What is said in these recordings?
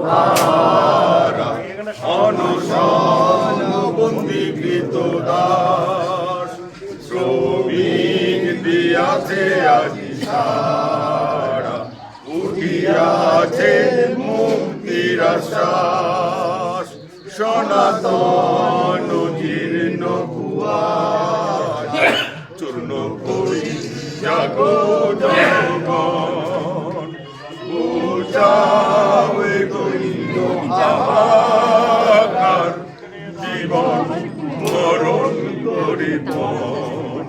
তারা অনশন বন্দীকৃত দাস শ্রমিক দিয়াছে আজি সারা উঠিয়াছে মুক্তির আশ্বাস সনাতন জীর্ণ কুয়াশ চূর্ণ করি জাগো জনগণ বুঝাও এ দৈন্য হাহাকার জীবন মরণ পরিপন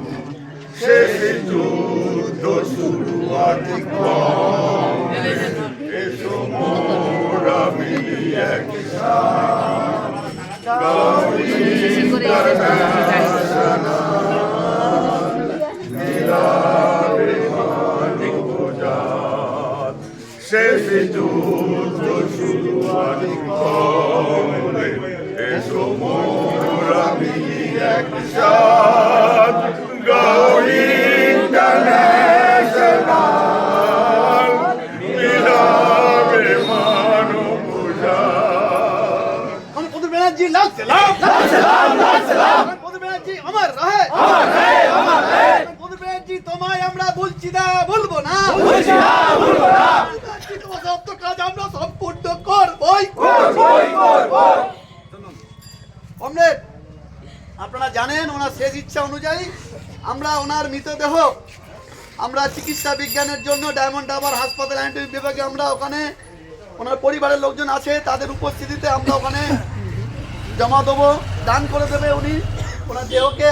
শেষ যুদ্ধ শুরু অতিক্রম এসো মোরা মিলি একসাথে শেষ যুদ্ধ শুরু অতিক্রমে এসো মোরা মিলি একসাথে গৌরী ইন্টারন্যাশনাল মিলাবে মানব প্রদীপ ব্যানার্জি লাল সালাম লাল সালাম লাল সালাম প্রদীপ ব্যানার্জি অমর রহে অমর হে অমর হে প্রদীপ ব্যানার্জি তোমায় আমরা বলছি না বলবো না বলছি না বলবো না তোমার সব তো কাজ আমরা সম্পূর্ণ করবই করবই করবই কমরেড আপনারা জানেন ওনার শেষ ইচ্ছা অনুযায়ী আমরা ওনার মৃতদেহ আমরা চিকিৎসা বিজ্ঞানের জন্য ডায়মন্ড হারবার হাসপাতাল আইনটিক বিভাগে আমরা ওখানে ওনার পরিবারের লোকজন আছে তাদের উপস্থিতিতে আমরা ওখানে জমা দেবো দান করে দেবে উনি ওনার দেহকে